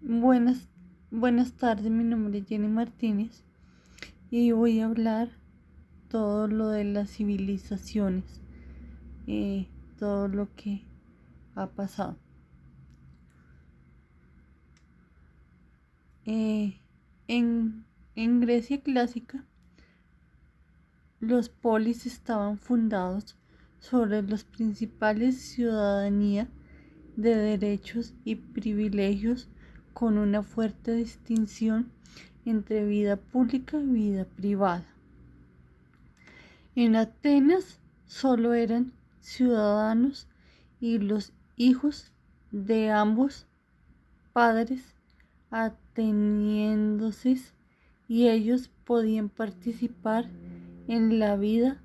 Buenas, buenas tardes, mi nombre es Jenny Martínez y voy a hablar todo lo de las civilizaciones, todo lo que ha pasado. Eh, en, en Grecia clásica, los polis estaban fundados sobre los principales ciudadanía de derechos y privilegios con una fuerte distinción entre vida pública y vida privada. En Atenas solo eran ciudadanos y los hijos de ambos padres atenienses y ellos podían participar en la vida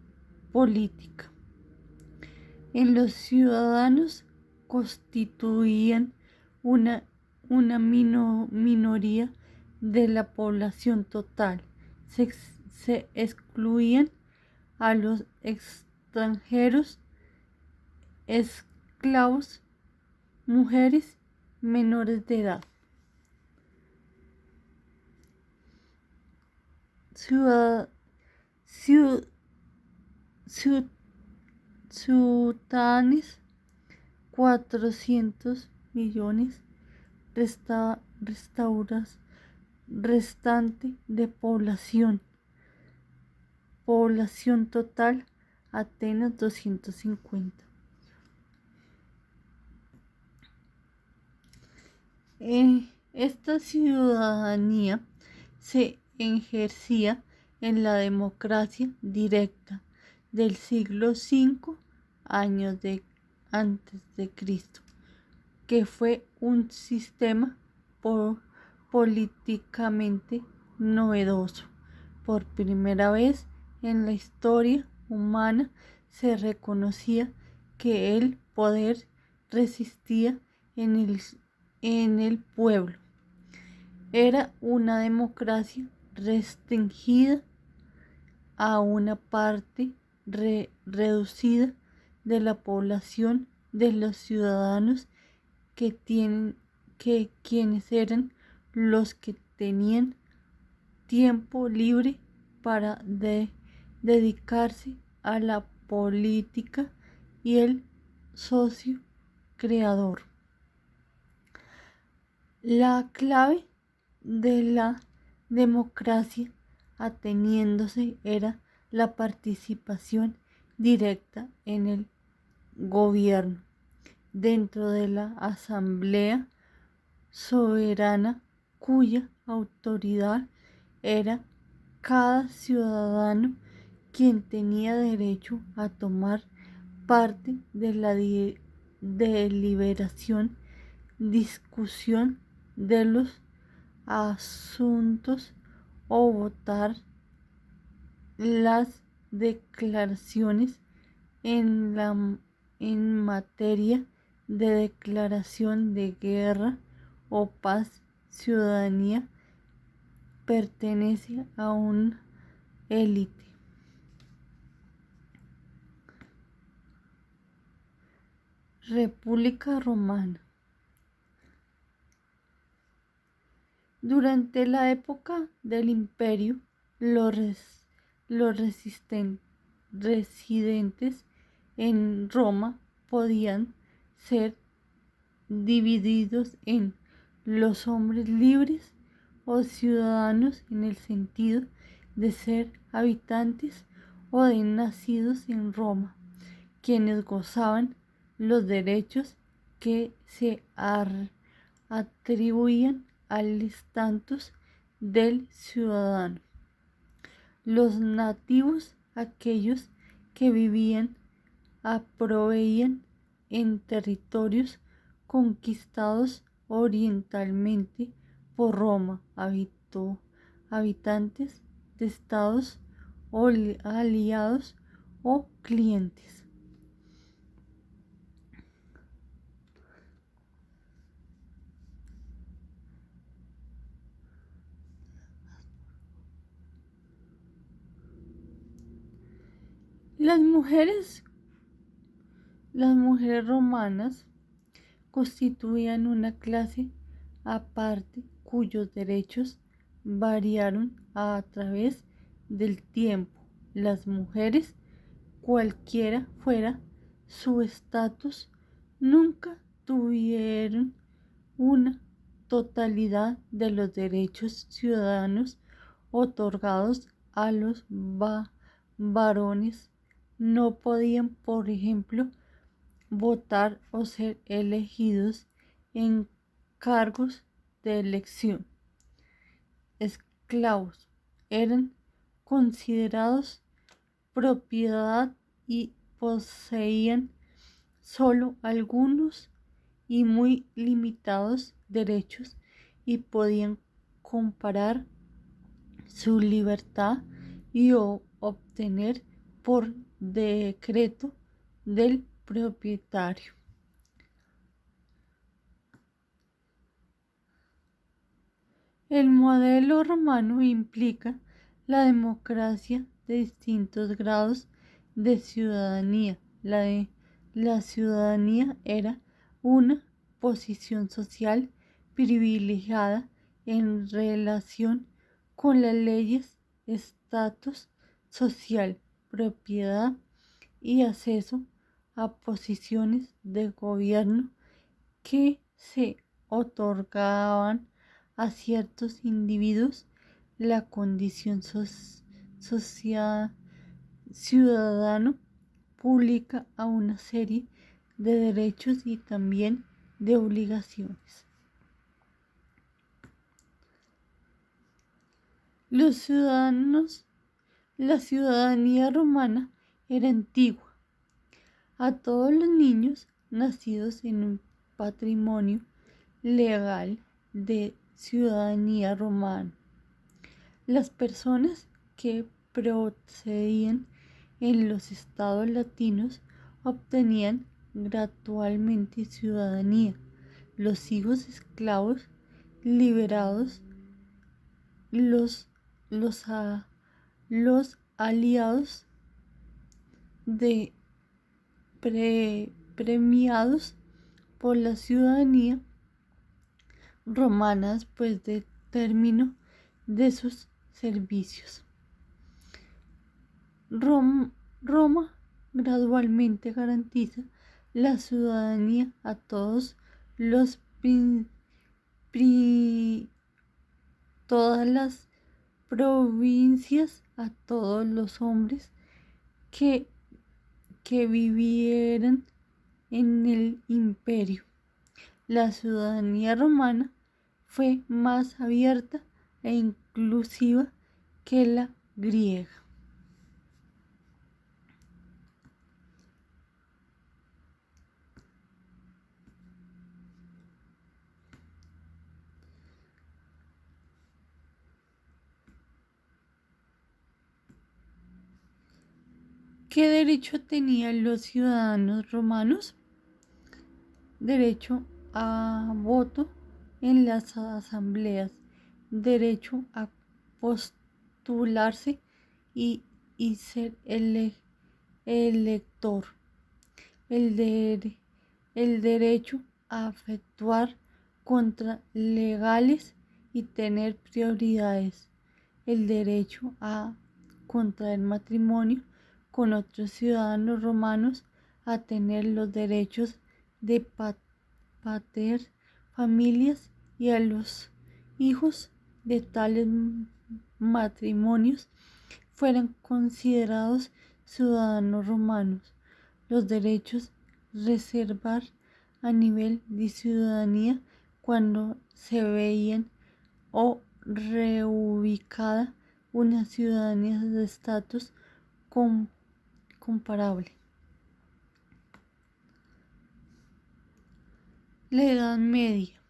política. En los ciudadanos constituían una, minoría de la población total. Se excluían a los extranjeros, esclavos, mujeres menores de edad. Ciudad, ciu- ciu- Ciudadanos, 400 millones restante de población. Población total, Atenas 250. Esta ciudadanía se ejercía en la democracia directa del siglo V antes de Cristo, que fue un sistema políticamente novedoso. Por primera vez en la historia humana se reconocía que el poder resistía en el pueblo. Era una democracia restringida a una parte reducida de la población de los ciudadanos quienes eran los que tenían tiempo libre para dedicarse a la política y el socio creador. La clave de la democracia ateniéndose era la participación directa en el gobierno dentro de la asamblea soberana cuya autoridad era cada ciudadano quien tenía derecho a tomar parte de la deliberación, discusión de los asuntos o votar las declaraciones en materia de declaración de guerra o paz. Ciudadanía pertenece a una élite. República Romana. Durante la época del Imperio, los residentes en Roma podían ser divididos en los hombres libres o ciudadanos en el sentido de ser habitantes o de nacidos en Roma, quienes gozaban los derechos que se atribuían al estatus del ciudadano. Los nativos, aquellos que vivían, proveían en territorios conquistados orientalmente por Roma, habitantes de estados aliados o clientes. Las mujeres romanas constituían una clase aparte cuyos derechos variaron a través del tiempo. Las mujeres, cualquiera fuera su estatus, nunca tuvieron una totalidad de los derechos ciudadanos otorgados a los varones. No podían, por ejemplo, votar o ser elegidos en cargos de elección. Esclavos eran considerados propiedad y poseían solo algunos y muy limitados derechos y podían comparar su libertad y obtener por decreto del propietario. El modelo romano implica la democracia de distintos grados de ciudadanía. La ciudadanía era una posición social privilegiada en relación con las leyes, estatus social, propiedad y acceso a posiciones de gobierno que se otorgaban a ciertos individuos. La condición ciudadano pública a una serie de derechos y también de obligaciones. Los ciudadanos, la ciudadanía romana era antigua. A todos los niños nacidos en un patrimonio legal de ciudadanía romana, las personas que procedían en los estados latinos obtenían gradualmente ciudadanía. Los hijos esclavos liberados, los aliados de premiados por la ciudadanía romana después del término de sus servicios. Roma gradualmente garantiza la ciudadanía a todos los todas las provincias, a todos los hombres que vivieran en el imperio. La ciudadanía romana fue más abierta e inclusiva que la griega. ¿Qué derecho tenían los ciudadanos romanos? Derecho a voto en las asambleas, derecho a postularse y ser elector, el derecho a efectuar contra legales y tener prioridades, el derecho a contraer matrimonio con otros ciudadanos romanos, a tener los derechos de pater familias y a los hijos de tales matrimonios fueran considerados ciudadanos romanos. Los derechos reservar a nivel de ciudadanía cuando se veían o reubicada una ciudadanía de estatus comparable. La Edad Media.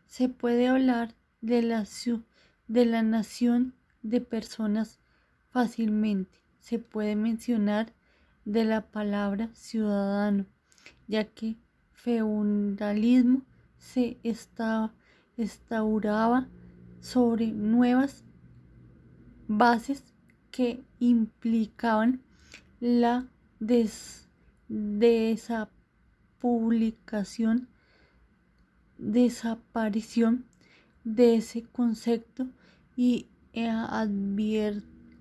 Se puede hablar de la nación de personas fácilmente. Se puede mencionar de la palabra ciudadano, ya que feudalismo se instauraba sobre nuevas bases que implicaban la desapublicación desaparición de ese concepto y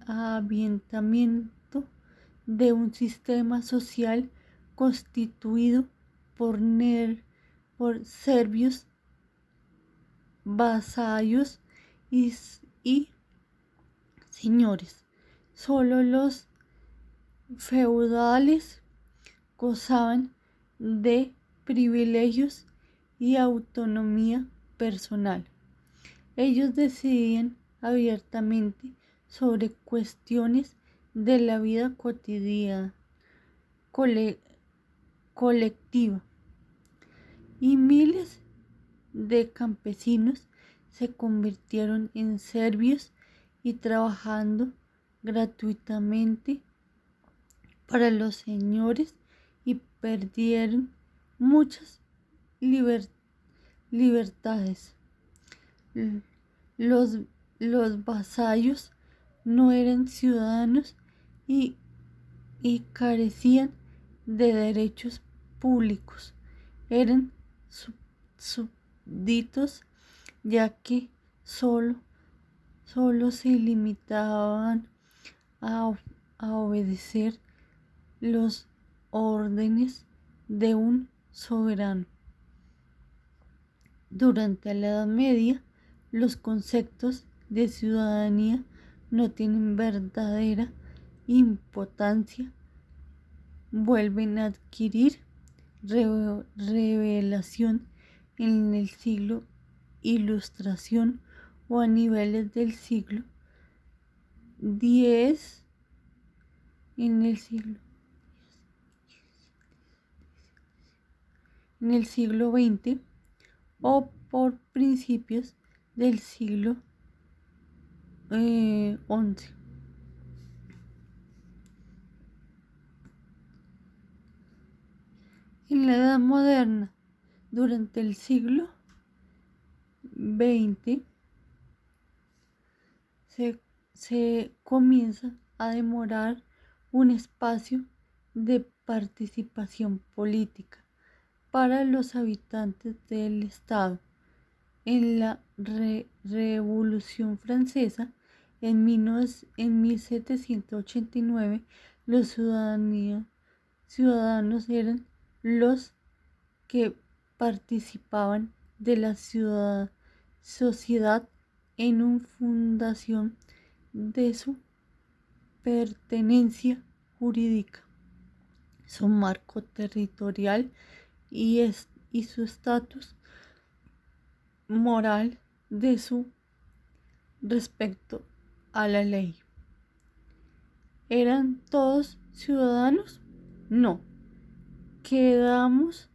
avientamiento de un sistema social constituido por, por serbios, vasallos y señores. Solo los feudales gozaban de privilegios y autonomía personal. Ellos decidían abiertamente sobre cuestiones de la vida cotidiana colectiva, y miles de campesinos se convirtieron en serbios y trabajando gratuitamente para los señores y perdieron muchas libertades. Los, los vasallos no eran ciudadanos y, y carecían de derechos públicos. Eran súbditos, ya que solo se limitaban a obedecer los órdenes de un soberano. Durante la Edad Media, los conceptos de ciudadanía no tienen verdadera importancia, vuelven a adquirir revelación en el siglo Ilustración o a niveles del siglo X, en el siglo XX o por principios del siglo XI. En la Edad Moderna, durante el siglo XX, se comienza a demorar un espacio de participación política para los habitantes del Estado. En la Revolución Francesa, en 1789, los ciudadanos eran los que participaban de la sociedad en una fundación de su pertenencia jurídica, su marco territorial y su estatus moral de su respecto a la ley. ¿Eran todos ciudadanos? No. Quedamos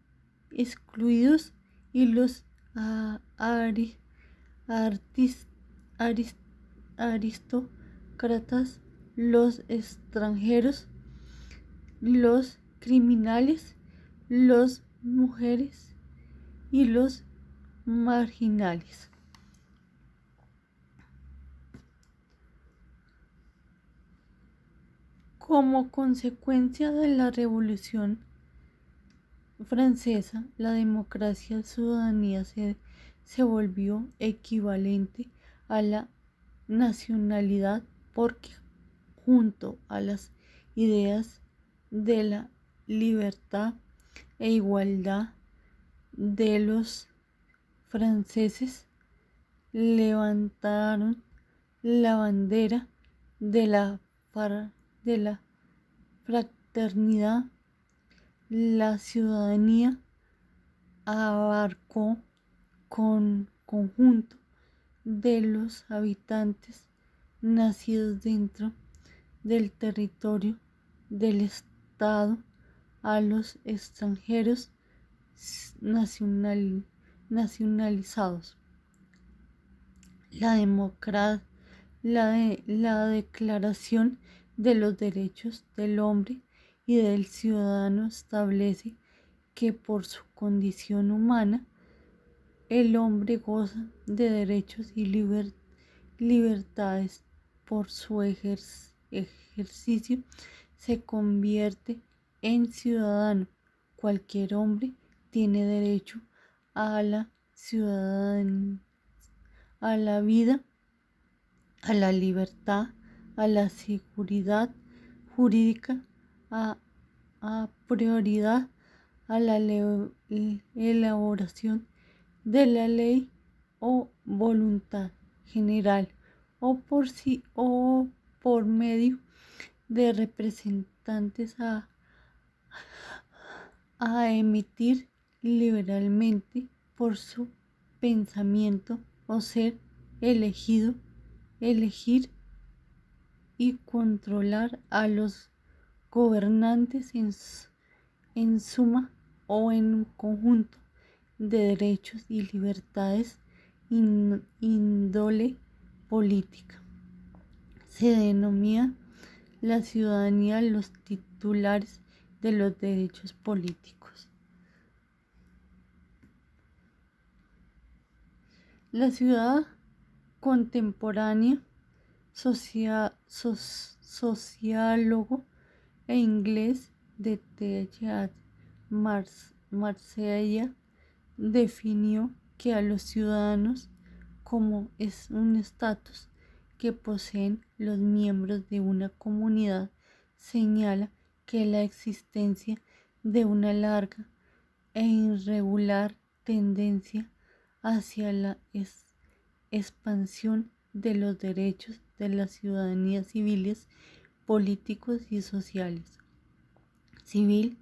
excluidos y los aristócratas, los extranjeros, los criminales, las mujeres y los marginales. Como consecuencia de la Revolución Francesa, la democracia ciudadanía se volvió equivalente a la nacionalidad, porque junto a las ideas de la libertad e igualdad de los franceses, levantaron la bandera de la fraternidad. La ciudadanía abarcó con conjunto de los habitantes nacidos dentro del territorio del Estado a los extranjeros nacionalizados. La Declaración de los Derechos del Hombre y del Ciudadano establece que por su condición humana el hombre goza de derechos y libertades. Por su ejercicio se convierte en ciudadano. Cualquier hombre tiene derecho a la ciudadana, a la vida, a la libertad, a la seguridad jurídica, a, a prioridad, a la elaboración de la ley o voluntad general o por sí o por medio de representantes a emitir liberalmente por su pensamiento o ser elegido, elegir y controlar a los gobernantes en suma o en un conjunto de derechos y libertades índole política. Se denomina la ciudadanía los titulares de los derechos políticos. La ciudad contemporánea, sociólogo e inglés de T.H. Marsella, definió que a los ciudadanos como es un estatus que poseen los miembros de una comunidad, señala que la existencia de una larga e irregular tendencia hacia la expansión de los derechos de las ciudadanías civiles, políticos y sociales. Civil,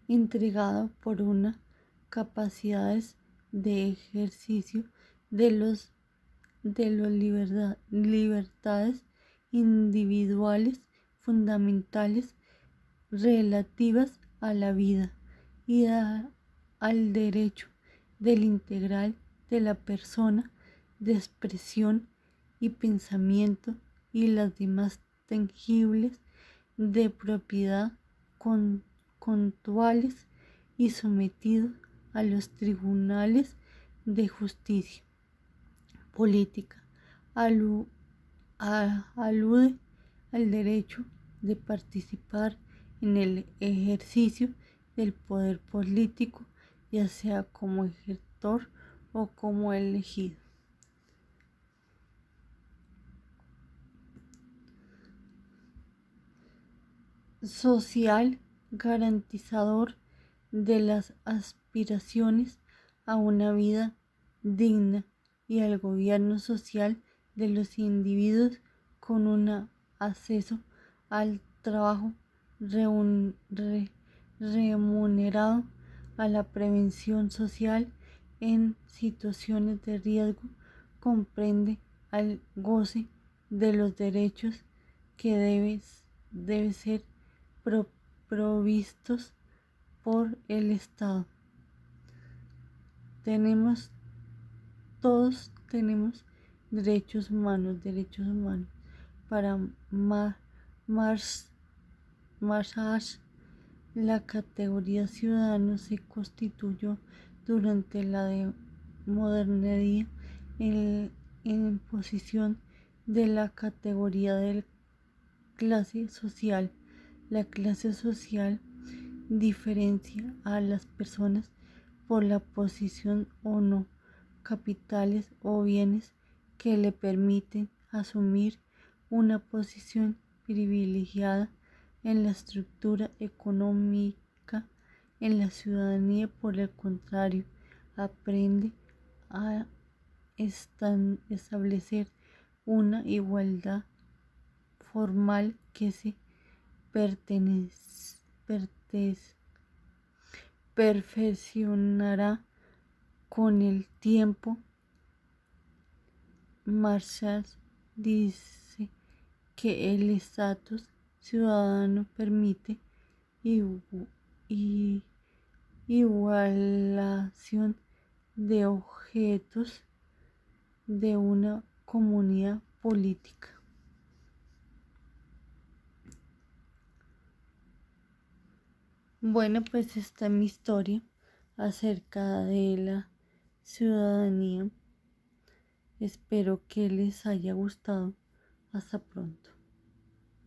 entregado por una capacidades de ejercicio de los libertades individuales fundamentales relativas a la vida y al derecho del integral de la persona de expresión y pensamiento y las demás tangibles de propiedad contuales y sometidos a los tribunales de justicia política. Alude al derecho de participar en el ejercicio del poder político, ya sea como elector o como elegido. Social, garantizador de las aspiraciones a una vida digna y al gobierno social de los individuos con un acceso al trabajo remunerado, a la prevención social en situaciones de riesgo, comprende al goce de los derechos que debe ser provistos por el Estado. Todos tenemos derechos humanos. Para Marx, la categoría ciudadano se constituyó durante la modernidad en posición de la categoría de clase social. La clase social diferencia a las personas por la posición o no, capitales o bienes que le permiten asumir una posición privilegiada en la estructura económica. En la ciudadanía, por el contrario, aprende a establecer una igualdad formal que se perfeccionará con el tiempo. Marshall dice que el estatus ciudadano permite igualación de objetos de una comunidad política. Bueno, pues esta es mi historia acerca de la ciudadanía. Espero que les haya gustado. Hasta pronto.